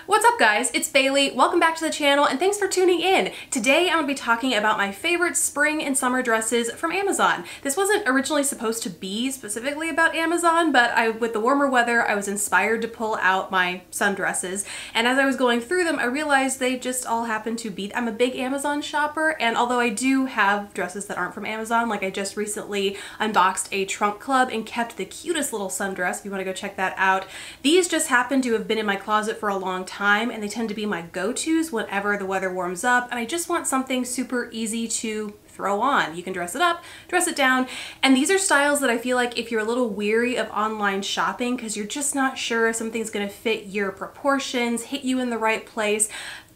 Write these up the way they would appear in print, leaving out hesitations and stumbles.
What's up guys, it's Bailey. Welcome back to the channel and thanks for tuning in. Today I'm going to be talking about my favorite spring and summer dresses from Amazon. This wasn't originally supposed to be specifically about Amazon, but with the warmer weather I was inspired to pull out my sundresses, and as I was going through them I realized they just all happen to be, I'm a big Amazon shopper, and although I do have dresses that aren't from Amazon, like I just recently unboxed a trunk club and kept the cutest little sundress if you want to go check that out. These just happen to have been in my closet for a long time and they tend to be my go-tos whenever the weather warms up and I just want something super easy to throw on. You can dress it up, dress it down, and these are styles that I feel like if you're a little weary of online shopping because you're just not sure if something's going to fit your proportions, hit you in the right place,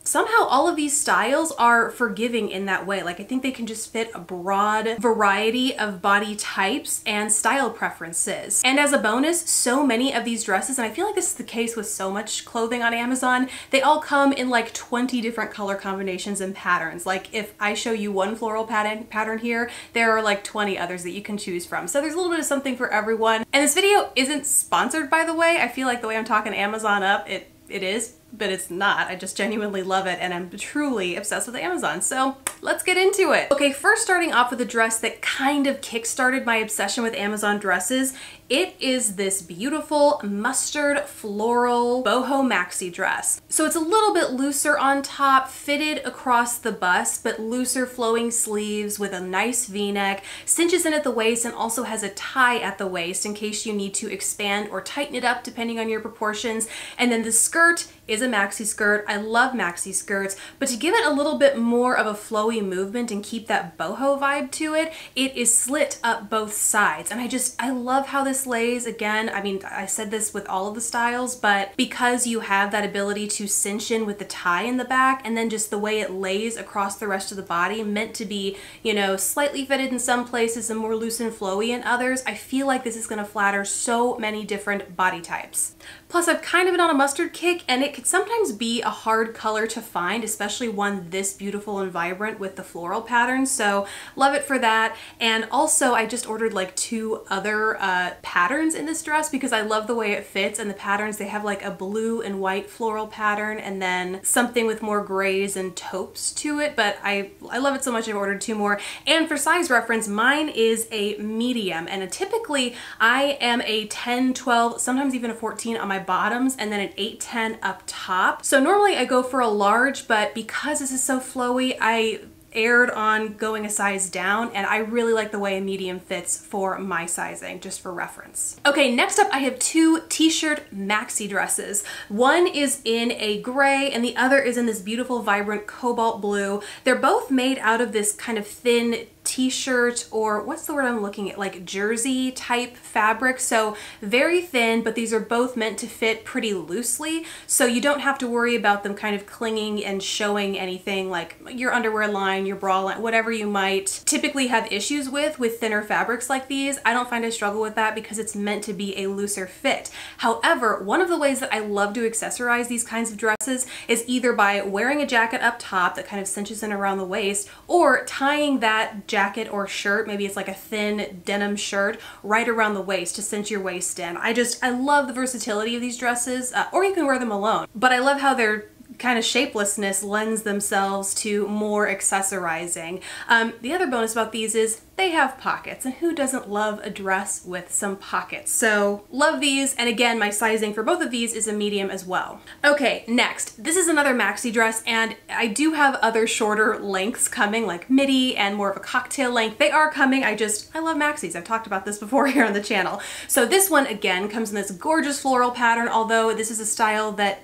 somehow all of these styles are forgiving in that way. Like I think they can just fit a broad variety of body types and style preferences. And as a bonus, so many of these dresses, and I feel like this is the case with so much clothing on Amazon, they all come in like 20 different color combinations and patterns. Like if I show you one floral pattern here, there are like 20 others that you can choose from. So there's a little bit of something for everyone. And this video isn't sponsored, by the way. I feel like the way I'm talking Amazon up, it is, but it's not. I just genuinely love it and I'm truly obsessed with Amazon. So let's get into it. Okay, first starting off with a dress that kind of kickstarted my obsession with Amazon dresses. It is this beautiful mustard floral boho maxi dress. So it's a little bit looser on top, fitted across the bust, but looser flowing sleeves with a nice v-neck, cinches in at the waist, and also has a tie at the waist in case you need to expand or tighten it up depending on your proportions. And then the skirt is a maxi skirt. I love maxi skirts, but to give it a little bit more of a flowy movement and keep that boho vibe to it, it is slit up both sides. And I love how this lays. Again, I mean, I said this with all of the styles, but because you have that ability to cinch in with the tie in the back and then just the way it lays across the rest of the body, meant to be, you know, slightly fitted in some places and more loose and flowy in others, I feel like this is going to flatter so many different body types. Plus, I've kind of been on a mustard kick and it could sometimes be a hard color to find, especially one this beautiful and vibrant with the floral pattern. So love it for that. And also I just ordered like 2 other patterns in this dress because I love the way it fits, and the patterns, they have like a blue and white floral pattern and then something with more grays and taupes to it, but I love it so much I've ordered 2 more. And for size reference, mine is a medium, and typically I am a 10, 12, sometimes even a 14 on my bottoms and then an 8, 10 up top. So normally I go for a large, but because this is so flowy, I aired on going a size down, and I really like the way a medium fits for my sizing, just for reference. Okay, next up I have 2 t-shirt maxi dresses. One is in a gray and the other is in this beautiful vibrant cobalt blue. They're both made out of this kind of thin t-shirt, or what's the word I'm looking at, like jersey type fabric. So very thin, but these are both meant to fit pretty loosely, so you don't have to worry about them kind of clinging and showing anything like your underwear line, your bra line, whatever you might typically have issues with thinner fabrics like these. I don't find I struggle with that because it's meant to be a looser fit. However, one of the ways that I love to accessorize these kinds of dresses is either by wearing a jacket up top that kind of cinches in around the waist, or tying that jacket or shirt, maybe it's like a thin denim shirt, right around the waist to cinch your waist in. I love the versatility of these dresses, or you can wear them alone, but I love how their kind of shapelessness lends themselves to more accessorizing. The other bonus about these is they have pockets, and who doesn't love a dress with some pockets? So love these, and again, my sizing for both of these is a medium as well. Okay, next, this is another maxi dress, and I do have other shorter lengths coming, like midi and more of a cocktail length. They are coming. I love maxis. I've talked about this before here on the channel. So this one again comes in this gorgeous floral pattern, although this is a style that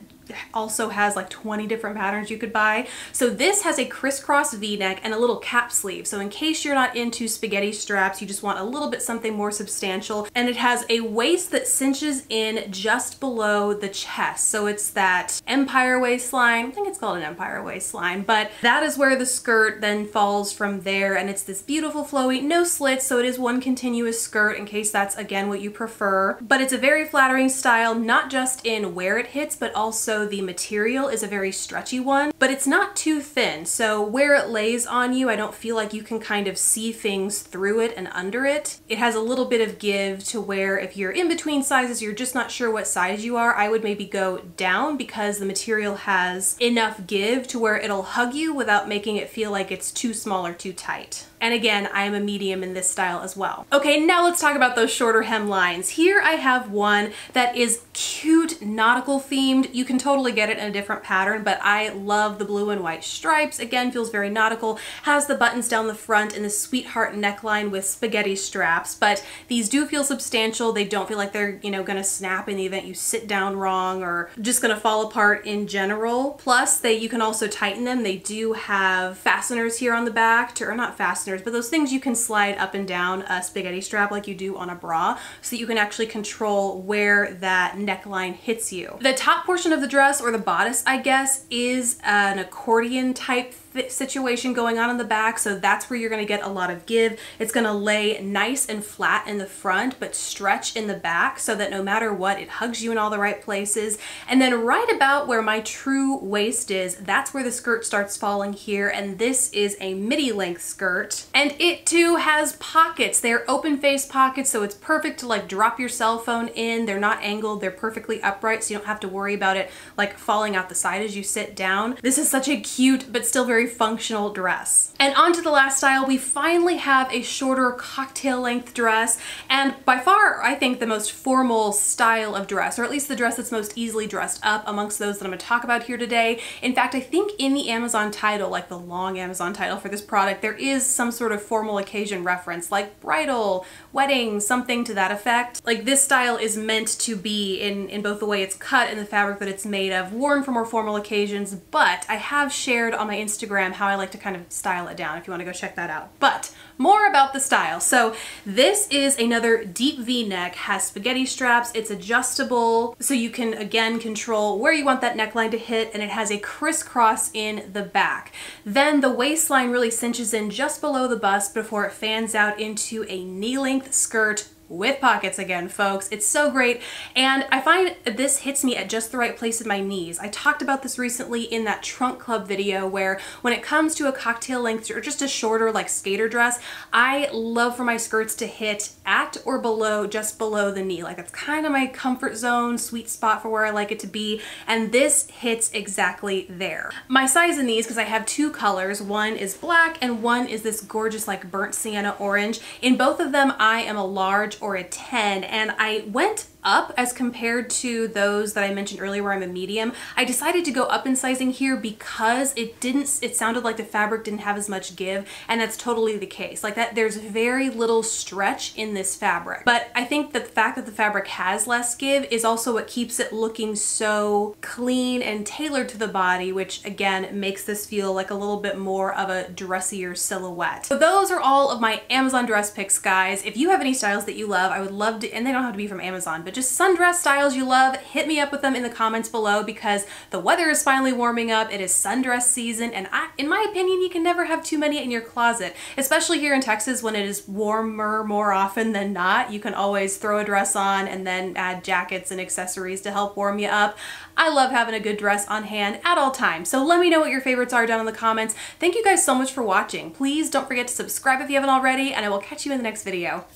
also has like 20 different patterns you could buy. So this has a crisscross v-neck and a little cap sleeve. So in case you're not into spaghetti straps, you just want a little bit something more substantial. And it has a waist that cinches in just below the chest. So it's that empire waistline. I think it's called an empire waistline, but that is where the skirt then falls from there. And it's this beautiful flowy, no slits. So it is one continuous skirt in case that's again what you prefer. But it's a very flattering style, not just in where it hits, but also also the material is a very stretchy one, but it's not too thin. So where it lays on you, I don't feel like you can kind of see things through it and under it. It has a little bit of give to where if you're in between sizes, you're just not sure what size you are, I would maybe go down because the material has enough give to where it'll hug you without making it feel like it's too small or too tight. And again, I am a medium in this style as well. Okay, now let's talk about those shorter hemlines. Here I have one that is cute, nautical themed. You can totally get it in a different pattern, but I love the blue and white stripes. Again, feels very nautical, has the buttons down the front and the sweetheart neckline with spaghetti straps, but these do feel substantial. They don't feel like they're, you know, gonna snap in the event you sit down wrong or just gonna fall apart in general. Plus, you can also tighten them. They do have fasteners here on the back, or not fasteners, but those things you can slide up and down a spaghetti strap like you do on a bra so that you can actually control where that neckline hits you. The top portion of the dress, or the bodice I guess, is an accordion type situation going on in the back, so that's where you're going to get a lot of give. It's going to lay nice and flat in the front but stretch in the back so that no matter what, it hugs you in all the right places. And then right about where my true waist is, that's where the skirt starts falling here, and this is a midi length skirt, and it too has pockets. They're open face pockets, so it's perfect to like drop your cell phone in. They're not angled, they're perfectly upright, so you don't have to worry about it like falling out the side as you sit down. This is such a cute but still very functional dress. And on to the last style, we finally have a shorter cocktail length dress, and by far I think the most formal style of dress, or at least the dress that's most easily dressed up amongst those that I'm going to talk about here today. In fact, I think in the Amazon title, like the long Amazon title for this product, there is some sort of formal occasion reference like bridal, wedding, something to that effect. Like this style is meant to be in both the way it's cut and the fabric that it's made of, worn for more formal occasions, but I have shared on my Instagram how I like to kind of style it down if you want to go check that out. But more about the style. So this is another deep V-neck, has spaghetti straps, it's adjustable, so you can again control where you want that neckline to hit, and it has a crisscross in the back. Then the waistline really cinches in just below the bust before it fans out into a knee-length skirt with pockets again, folks. It's so great, and I find this hits me at just the right place in my knees. I talked about this recently in that trunk club video where when it comes to a cocktail length or just a shorter like skater dress, I love for my skirts to hit at or below, just below the knee. Like that's kind of my comfort zone, sweet spot for where I like it to be, and this hits exactly there. My size in these, because I have two colors, one is black and one is this gorgeous like burnt sienna orange. In both of them I am a large or a 10, and I went up as compared to those that I mentioned earlier where I'm a medium. I decided to go up in sizing here because it sounded like the fabric didn't have as much give, and that's totally the case. Like that, there's very little stretch in this fabric. But I think that the fact that the fabric has less give is also what keeps it looking so clean and tailored to the body, which again makes this feel like a little bit more of a dressier silhouette. So those are all of my Amazon dress picks, guys. If you have any styles that you love, I would love to, and they don't have to be from Amazon, but just sundress styles you love, hit me up with them in the comments below, because the weather is finally warming up. It is sundress season, and in my opinion, you can never have too many in your closet, especially here in Texas when it is warmer more often than not. You can always throw a dress on and then add jackets and accessories to help warm you up. I love having a good dress on hand at all times. So let me know what your favorites are down in the comments. Thank you guys so much for watching. Please don't forget to subscribe if you haven't already, and I will catch you in the next video.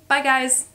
Bye guys.